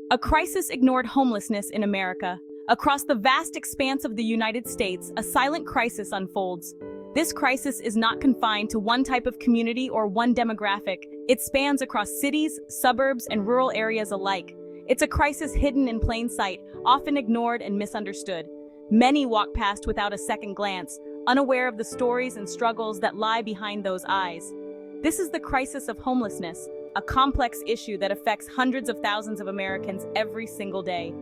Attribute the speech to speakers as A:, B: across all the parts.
A: A crisis ignored homelessness in America. Across the vast expanse of the United States, a silent crisis unfolds. This crisis is not confined to one type of community or one demographic. It spans across cities, suburbs, and rural areas alike. It's a crisis hidden in plain sight, often ignored and misunderstood. Many walk past without a second glance, unaware of the stories and struggles that lie behind those eyes. This is the crisis of homelessness, a complex issue that affects hundreds of thousands of Americans every single day.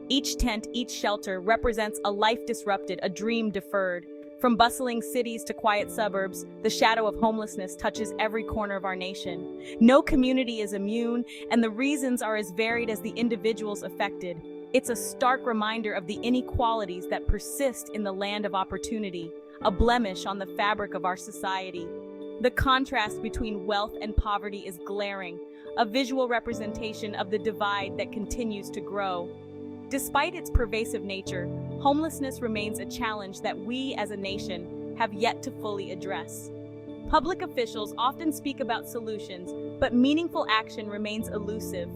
A: Each tent, each shelter represents a life disrupted, a dream deferred. From bustling cities to quiet suburbs, the shadow of homelessness touches every corner of our nation. No community is immune, and the reasons are as varied as the individuals affected. It's a stark reminder of the inequalities that persist in the land of opportunity, a blemish on the fabric of our society. The contrast between wealth and poverty is glaring, a visual representation of the divide that continues to grow. Despite its pervasive nature, homelessness remains a challenge that we as a nation have yet to fully address. Public officials often speak about solutions, but meaningful action remains elusive.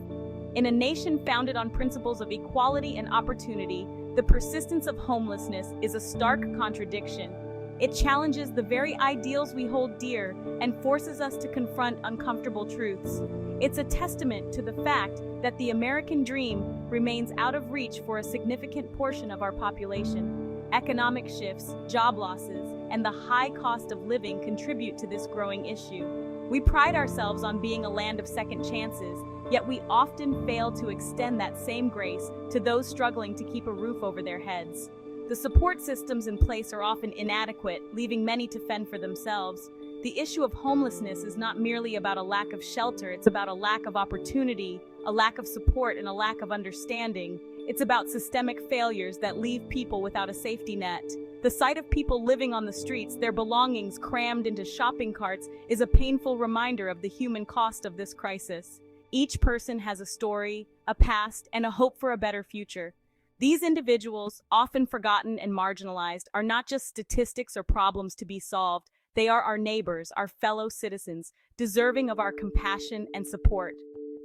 A: In a nation founded on principles of equality and opportunity, the persistence of homelessness is a stark contradiction. It challenges the very ideals we hold dear and forces us to confront uncomfortable truths. It's a testament to the fact that the American dream remains out of reach for a significant portion of our population. Economic shifts, job losses, and the high cost of living contribute to this growing issue. We pride ourselves on being a land of second chances, yet we often fail to extend that same grace to those struggling to keep a roof over their heads. The support systems in place are often inadequate, leaving many to fend for themselves. The issue of homelessness is not merely about a lack of shelter, it's about a lack of opportunity, a lack of support, and a lack of understanding. It's about systemic failures that leave people without a safety net. The sight of people living on the streets, their belongings crammed into shopping carts, is a painful reminder of the human cost of this crisis. Each person has a story, a past, and a hope for a better future. These individuals, often forgotten and marginalized, are not just statistics or problems to be solved. They are our neighbors, our fellow citizens, deserving of our compassion and support.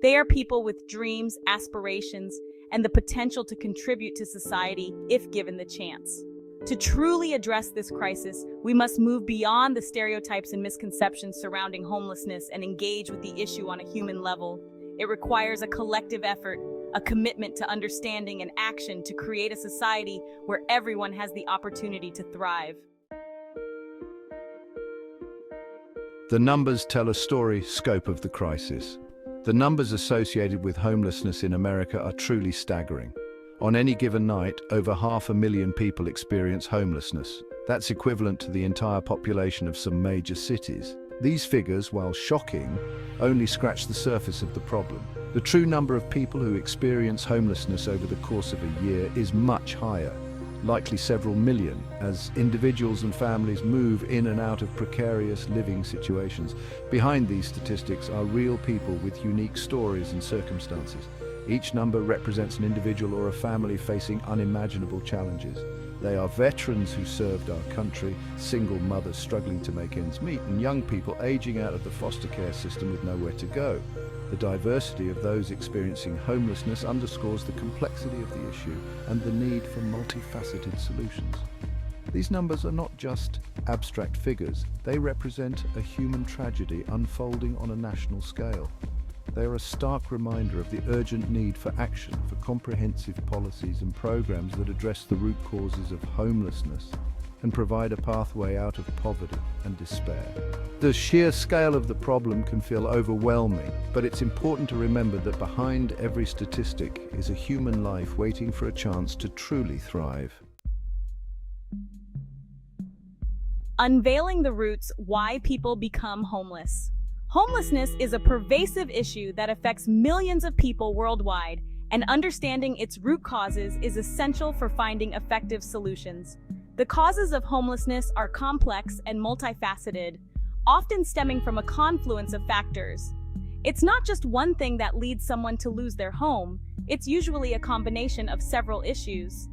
A: They are people with dreams, aspirations, and the potential to contribute to society if given the chance. To truly address this crisis, we must move beyond the stereotypes and misconceptions surrounding homelessness and engage with the issue on a human level. It requires a collective effort, a commitment to understanding and action to create a society where everyone has the opportunity to thrive.
B: The numbers tell a story, scope of the crisis. The numbers associated with homelessness in America are truly staggering. On any given night, over 500,000 people experience homelessness. That's equivalent to the entire population of some major cities. These figures, while shocking, only scratch the surface of the problem. The true number of people who experience homelessness over the course of a year is much higher, likely several million, as individuals and families move in and out of precarious living situations. Behind these statistics are real people with unique stories and circumstances. Each number represents an individual or a family facing unimaginable challenges. They are veterans who served our country, single mothers struggling to make ends meet, and young people aging out of the foster care system with nowhere to go. The diversity of those experiencing homelessness underscores the complexity of the issue and the need for multifaceted solutions. These numbers are not just abstract figures, they represent a human tragedy unfolding on a national scale. They are a stark reminder of the urgent need for action, for comprehensive policies and programs that address the root causes of homelessness and provide a pathway out of poverty and despair. The sheer scale of the problem can feel overwhelming, but it's important to remember that behind every statistic is a human life waiting for a chance to truly thrive.
A: Unveiling the roots why people become homeless. Homelessness is a pervasive issue that affects millions of people worldwide, and understanding its root causes is essential for finding effective solutions. The causes of homelessness are complex and multifaceted, often stemming from a confluence of factors. It's not just one thing that leads someone to lose their home, it's usually a combination of several issues.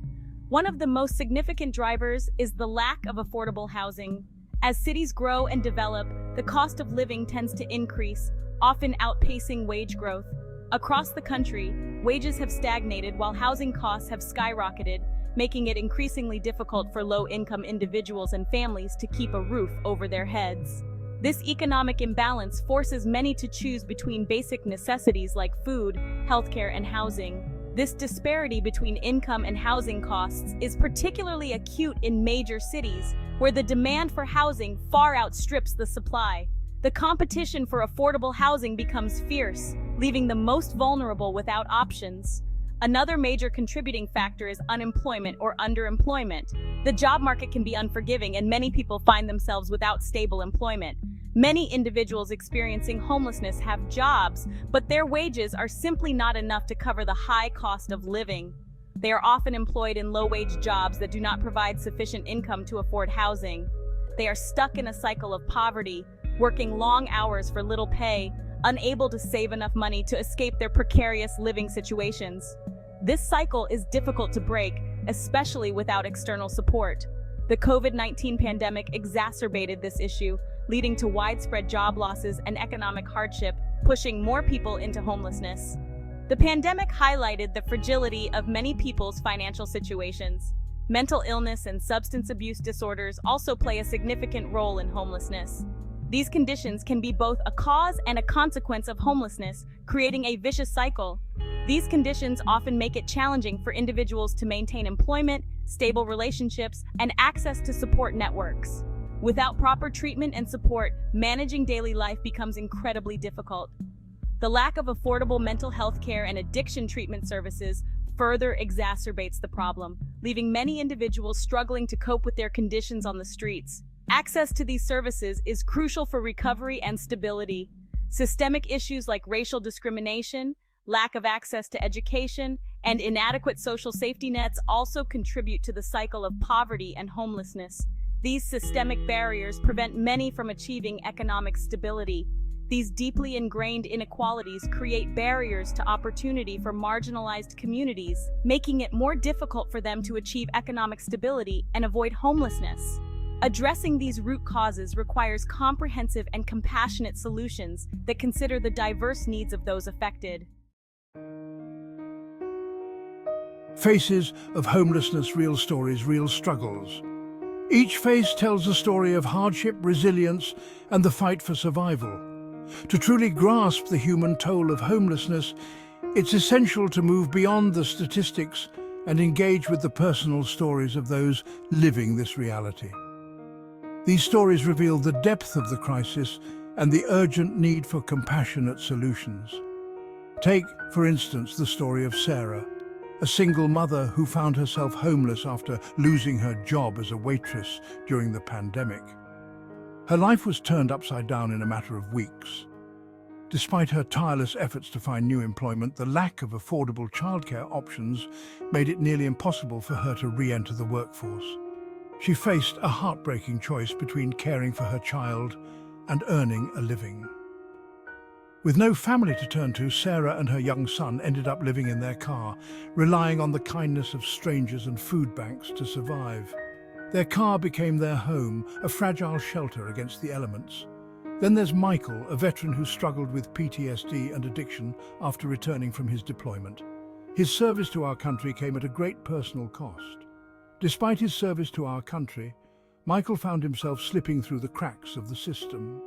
A: One of the most significant drivers is the lack of affordable housing. As cities grow and develop, the cost of living tends to increase, often outpacing wage growth. Across the country, wages have stagnated while housing costs have skyrocketed, making it increasingly difficult for low-income individuals and families to keep a roof over their heads. This economic imbalance forces many to choose between basic necessities like food, healthcare, and housing. This disparity between income and housing costs is particularly acute in major cities, where the demand for housing far outstrips the supply. The competition for affordable housing becomes fierce, leaving the most vulnerable without options. Another major contributing factor is unemployment or underemployment. The job market can be unforgiving, and many people find themselves without stable employment. Many individuals experiencing homelessness have jobs, but their wages are simply not enough to cover the high cost of living. They are often employed in low-wage jobs that do not provide sufficient income to afford housing. They are stuck in a cycle of poverty, working long hours for little pay, unable to save enough money to escape their precarious living situations. This cycle is difficult to break, especially without external support. The COVID-19 pandemic exacerbated this issue, leading to widespread job losses and economic hardship, pushing more people into homelessness. The pandemic highlighted the fragility of many people's financial situations. Mental illness and substance abuse disorders also play a significant role in homelessness. These conditions can be both a cause and a consequence of homelessness, creating a vicious cycle. These conditions often make it challenging for individuals to maintain employment, stable relationships, and access to support networks. Without proper treatment and support, managing daily life becomes incredibly difficult. The lack of affordable mental health care and addiction treatment services further exacerbates the problem, leaving many individuals struggling to cope with their conditions on the streets. Access to these services is crucial for recovery and stability. Systemic issues like racial discrimination, lack of access to education, and inadequate social safety nets also contribute to the cycle of poverty and homelessness. These systemic barriers prevent many from achieving economic stability. These deeply ingrained inequalities create barriers to opportunity for marginalized communities, making it more difficult for them to achieve economic stability and avoid homelessness. Addressing these root causes requires comprehensive and compassionate solutions that consider the diverse needs of those affected.
C: Faces of homelessness, real stories, real struggles. Each face tells a story of hardship, resilience, and the fight for survival. To truly grasp the human toll of homelessness, it's essential to move beyond the statistics and engage with the personal stories of those living this reality. These stories reveal the depth of the crisis and the urgent need for compassionate solutions. Take, for instance, the story of Sarah, a single mother who found herself homeless after losing her job as a waitress during the pandemic. Her life was turned upside down in a matter of weeks. Despite her tireless efforts to find new employment, the lack of affordable childcare options made it nearly impossible for her to re-enter the workforce. She faced a heartbreaking choice between caring for her child and earning a living. With no family to turn to, Sarah and her young son ended up living in their car, relying on the kindness of strangers and food banks to survive. Their car became their home, a fragile shelter against the elements. Then there's Michael, a veteran who struggled with PTSD and addiction after returning from his deployment. His service to our country came at a great personal cost. Despite his service to our country, Michael found himself slipping through the cracks of the system.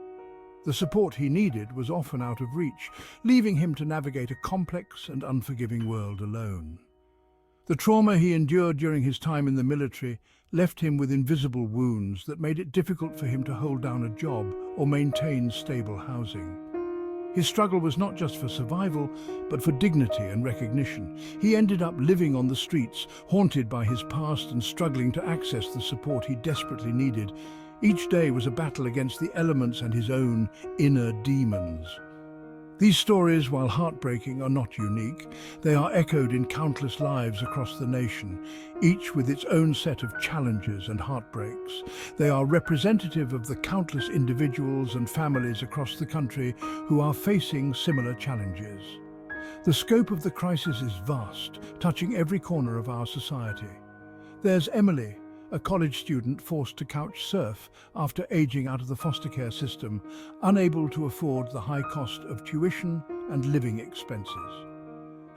C: The support he needed was often out of reach, leaving him to navigate a complex and unforgiving world alone. The trauma he endured during his time in the military left him with invisible wounds that made it difficult for him to hold down a job or maintain stable housing. His struggle was not just for survival, but for dignity and recognition. He ended up living on the streets, haunted by his past and struggling to access the support he desperately needed. Each day was a battle against the elements and his own inner demons. These stories, while heartbreaking, are not unique. They are echoed in countless lives across the nation, each with its own set of challenges and heartbreaks. They are representative of the countless individuals and families across the country who are facing similar challenges. The scope of the crisis is vast, touching every corner of our society. There's Emily, a college student forced to couch surf after aging out of the foster care system, unable to afford the high cost of tuition and living expenses.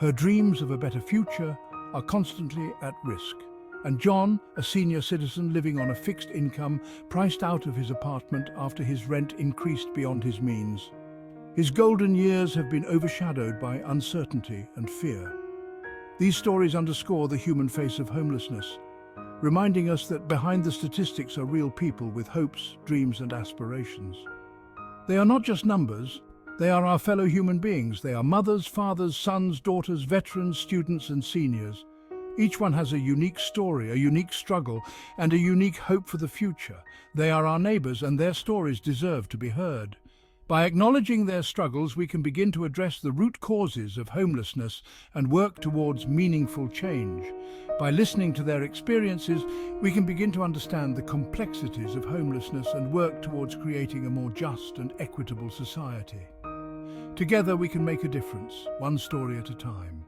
C: Her dreams of a better future are constantly at risk. And John, a senior citizen living on a fixed income, priced out of his apartment after his rent increased beyond his means. His golden years have been overshadowed by uncertainty and fear. These stories underscore the human face of homelessness, reminding us that behind the statistics are real people with hopes, dreams, and aspirations. They are not just numbers, they are our fellow human beings. They are mothers, fathers, sons, daughters, veterans, students, and seniors. Each one has a unique story, a unique struggle, and a unique hope for the future. They are our neighbors, and their stories deserve to be heard. By acknowledging their struggles, we can begin to address the root causes of homelessness and work towards meaningful change. By listening to their experiences, we can begin to understand the complexities of homelessness and work towards creating a more just and equitable society. Together, we can make a difference, one story at a time.